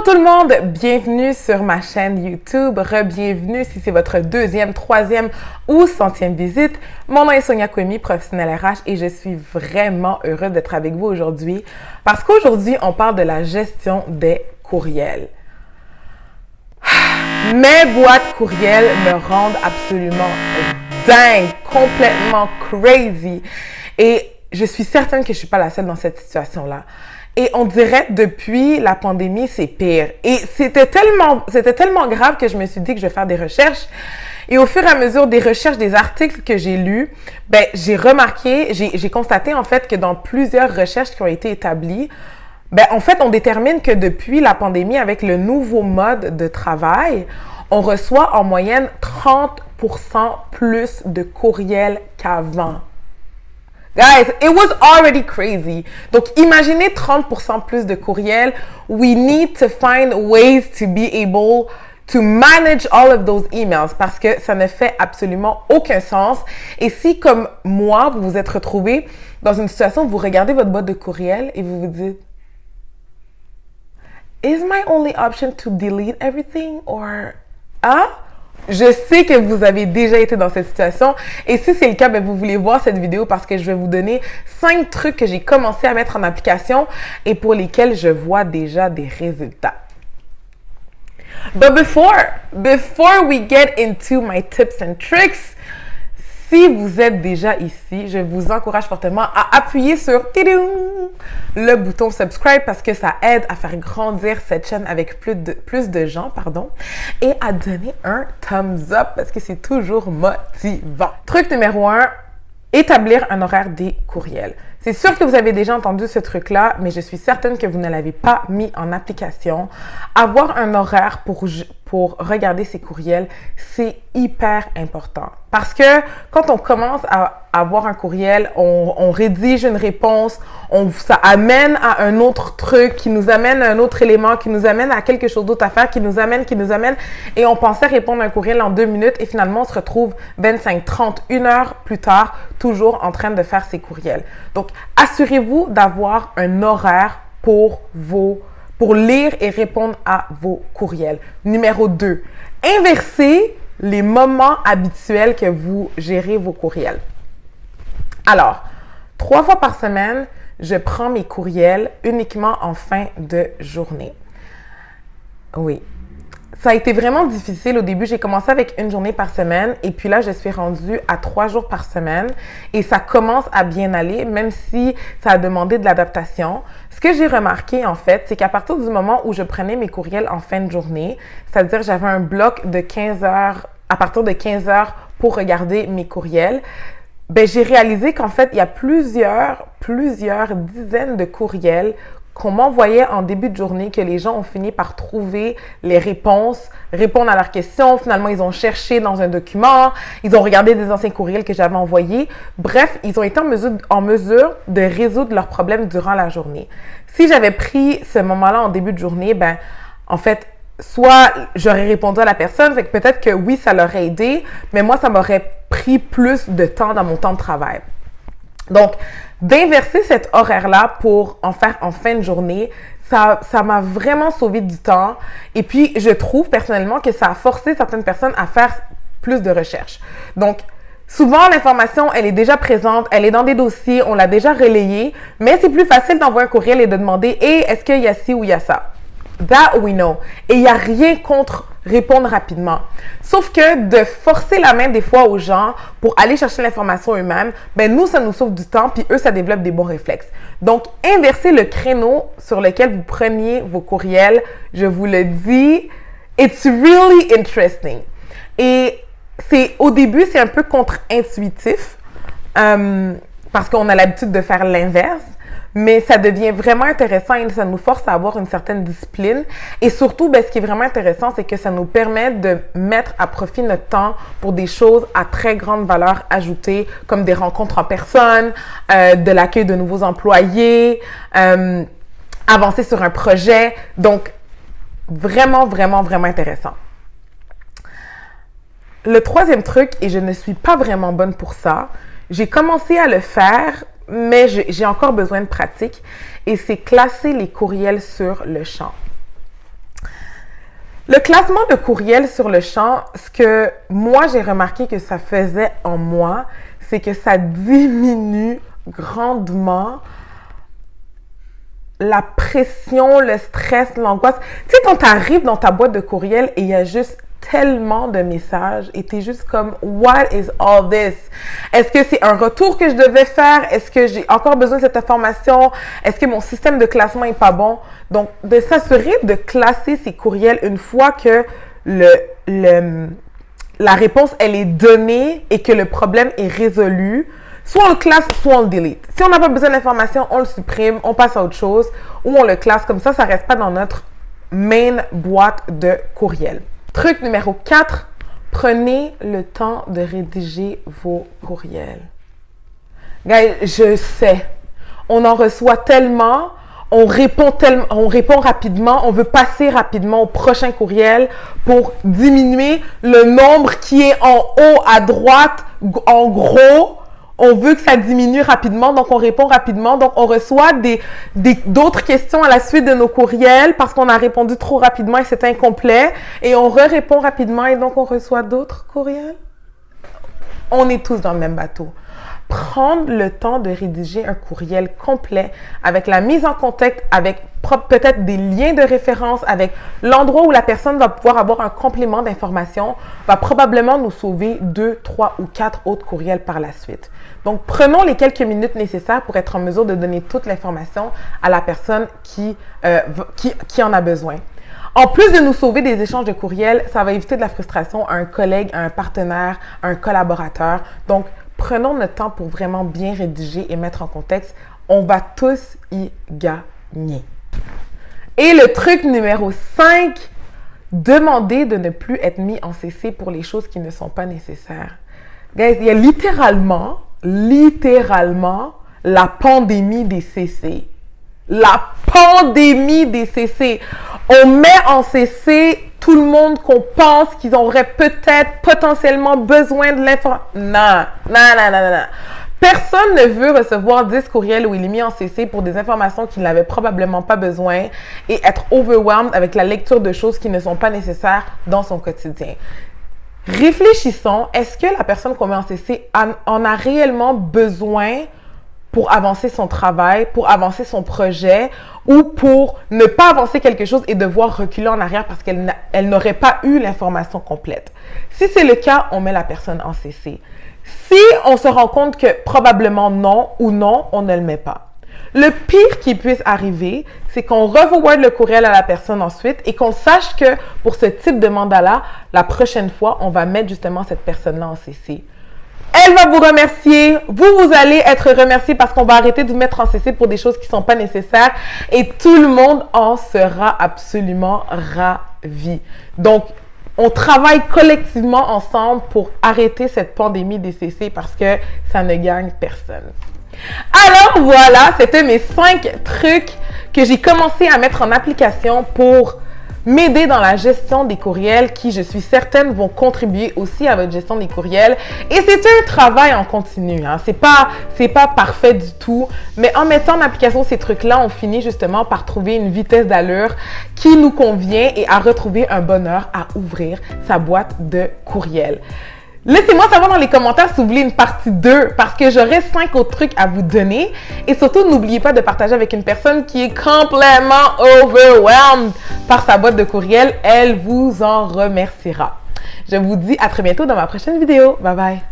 Bonjour tout le monde, bienvenue sur ma chaîne YouTube, re-bienvenue si c'est votre deuxième, troisième ou centième visite. Mon nom est Sonia Kwemi, professionnelle RH et je suis vraiment heureuse d'être avec vous aujourd'hui parce qu'aujourd'hui, on parle de la gestion des courriels. Mes boîtes courriels me rendent absolument dingue, complètement crazy et je suis certaine que je ne suis pas la seule dans cette situation-là. Et on dirait depuis la pandémie, c'est pire. Et c'était tellement grave que je me suis dit que je vais faire des recherches. Et au fur et à mesure des recherches, des articles que j'ai lus, j'ai remarqué, j'ai constaté en fait que dans plusieurs recherches qui ont été établies, en fait, on détermine que depuis la pandémie, avec le nouveau mode de travail, on reçoit en moyenne 30% plus de courriels qu'avant. Guys, it was already crazy. Donc, imaginez 30% plus de courriels. We need to find ways to be able to manage all of those emails parce que ça ne fait absolument aucun sens. Et si, comme moi, vous vous êtes retrouvé dans une situation où vous regardez votre boîte de courriel et vous vous dites Is my only option to delete everything or... Je sais que vous avez déjà été dans cette situation et si c'est le cas, vous voulez voir cette vidéo parce que je vais vous donner 5 trucs que j'ai commencé à mettre en application et pour lesquels je vois déjà des résultats. But before we get into my tips and tricks, si vous êtes déjà ici, je vous encourage fortement à appuyer sur le bouton subscribe parce que ça aide à faire grandir cette chaîne avec plus de gens, et à donner un thumbs up parce que c'est toujours motivant. Truc numéro 1, établir un horaire des courriels. C'est sûr que vous avez déjà entendu ce truc-là, mais je suis certaine que vous ne l'avez pas mis en application. Avoir un horaire pour regarder ses courriels, c'est hyper important. Parce que quand on commence à avoir un courriel, on rédige une réponse, ça amène à un autre truc, qui nous amène à un autre élément, qui nous amène à quelque chose d'autre à faire, qui nous amène, et on pensait répondre à un courriel en 2 minutes et finalement on se retrouve 25, 30, 1 heure plus tard, toujours en train de faire ses courriels. Donc, assurez-vous d'avoir un horaire pour lire et répondre à vos courriels. Numéro 2, inversez les moments habituels que vous gérez vos courriels. Alors, 3 fois par semaine, je prends mes courriels uniquement en fin de journée. Oui. Ça a été vraiment difficile au début. J'ai commencé avec 1 journée par semaine et puis là, je suis rendue à 3 jours par semaine et ça commence à bien aller, même si ça a demandé de l'adaptation. Ce que j'ai remarqué, en fait, c'est qu'à partir du moment où je prenais mes courriels en fin de journée, c'est-à-dire j'avais un bloc de 15 heures, à partir de 15 heures pour regarder mes courriels, j'ai réalisé qu'en fait, il y a plusieurs dizaines de courriels qu'on m'envoyait en début de journée, que les gens ont fini par trouver les réponses, répondre à leurs questions. Finalement, ils ont cherché dans un document, ils ont regardé des anciens courriels que j'avais envoyés. Bref, ils ont été en mesure de résoudre leurs problèmes durant la journée. Si j'avais pris ce moment-là en début de journée, en fait, soit j'aurais répondu à la personne, fait que peut-être que oui, ça l'aurait aidé, mais moi, ça m'aurait pris plus de temps dans mon temps de travail. Donc, d'inverser cet horaire-là pour en faire en fin de journée, ça m'a vraiment sauvé du temps. Et puis, je trouve personnellement que ça a forcé certaines personnes à faire plus de recherches. Donc, souvent, l'information, elle est déjà présente, elle est dans des dossiers, on l'a déjà relayée, mais c'est plus facile d'envoyer un courriel et de demander « Hey, est-ce qu'il y a ci ou il y a ça? » That we know. Et il n'y a rien contre répondre rapidement. Sauf que de forcer la main des fois aux gens pour aller chercher l'information eux-mêmes, nous, ça nous sauve du temps, puis eux, ça développe des bons réflexes. Donc, inversez le créneau sur lequel vous preniez vos courriels. Je vous le dis, it's really interesting. Et au début, c'est un peu contre-intuitif parce qu'on a l'habitude de faire l'inverse. Mais ça devient vraiment intéressant et ça nous force à avoir une certaine discipline. Et surtout, ce qui est vraiment intéressant, c'est que ça nous permet de mettre à profit notre temps pour des choses à très grande valeur ajoutée, comme des rencontres en personne, de l'accueil de nouveaux employés, avancer sur un projet. Donc, vraiment, vraiment, vraiment intéressant. Le 3e truc, et je ne suis pas vraiment bonne pour ça, j'ai commencé à le faire, mais j'ai encore besoin de pratique, et c'est classer les courriels sur le champ. Le classement de courriel sur le champ, ce que moi j'ai remarqué que ça faisait en moi, c'est que ça diminue grandement la pression, le stress, l'angoisse. Tu sais, quand tu arrives dans ta boîte de courriel et il y a juste tellement de messages et tu es juste comme « What is all this? » Est-ce que c'est un retour que je devais faire? Est-ce que j'ai encore besoin de cette information? Est-ce que mon système de classement est pas bon? Donc, de s'assurer de classer ces courriels une fois que la réponse, elle est donnée et que le problème est résolu. Soit on le classe, soit on le delete. Si on n'a pas besoin d'informations, on le supprime, on passe à autre chose ou on le classe comme ça reste pas dans notre main boîte de courriel. Truc numéro 4, prenez le temps de rédiger vos courriels. Guys, je sais, on en reçoit tellement, on répond rapidement, on veut passer rapidement au prochain courriel pour diminuer le nombre qui est en haut à droite, en gros. On veut que ça diminue rapidement, donc on répond rapidement. Donc, on reçoit d'autres questions à la suite de nos courriels parce qu'on a répondu trop rapidement et c'est incomplet. Et on répond rapidement et donc on reçoit d'autres courriels. On est tous dans le même bateau. Prendre le temps de rédiger un courriel complet avec la mise en contexte, avec peut-être des liens de référence, avec l'endroit où la personne va pouvoir avoir un complément d'information, va probablement nous sauver 2, 3 ou 4 autres courriels par la suite. Donc, prenons les quelques minutes nécessaires pour être en mesure de donner toute l'information à la personne qui en a besoin. En plus de nous sauver des échanges de courriels, ça va éviter de la frustration à un collègue, à un partenaire, à un collaborateur. Donc, prenons notre temps pour vraiment bien rédiger et mettre en contexte. On va tous y gagner. Et le truc numéro 5, demandez de ne plus être mis en CC pour les choses qui ne sont pas nécessaires. Guys, il y a littéralement, la pandémie des CC. La pandémie des CC. On met en CC tout le monde qu'on pense qu'ils auraient peut-être potentiellement besoin de l'information. Non. Personne ne veut recevoir 10 courriels où il est mis en CC pour des informations qu'il n'avait probablement pas besoin et être overwhelmed avec la lecture de choses qui ne sont pas nécessaires dans son quotidien. Réfléchissons, est-ce que la personne qu'on met en CC en a réellement besoin pour avancer son travail, pour avancer son projet ou pour ne pas avancer quelque chose et devoir reculer en arrière parce qu'elle n'aurait pas eu l'information complète. Si c'est le cas, on met la personne en CC. Si on se rend compte que probablement non ou non, on ne le met pas. Le pire qui puisse arriver, c'est qu'on re-forward le courriel à la personne ensuite et qu'on sache que pour ce type de mandat-là, la prochaine fois, on va mettre justement cette personne-là en CC. Elle va vous remercier, vous allez être remercié parce qu'on va arrêter de vous mettre en CC pour des choses qui ne sont pas nécessaires et tout le monde en sera absolument ravi. Donc, on travaille collectivement ensemble pour arrêter cette pandémie des CC parce que ça ne gagne personne. Alors voilà, c'était mes 5 trucs que j'ai commencé à mettre en application pour m'aider dans la gestion des courriels qui, je suis certaine, vont contribuer aussi à votre gestion des courriels. Et c'est un travail en continu, hein. C'est pas parfait du tout, mais en mettant en application ces trucs-là, on finit justement par trouver une vitesse d'allure qui nous convient et à retrouver un bonheur à ouvrir sa boîte de courriel. Laissez-moi savoir dans les commentaires si vous voulez une partie 2 parce que j'aurai 5 autres trucs à vous donner. Et surtout, n'oubliez pas de partager avec une personne qui est complètement overwhelmed par sa boîte de courriel. Elle vous en remerciera. Je vous dis à très bientôt dans ma prochaine vidéo. Bye bye!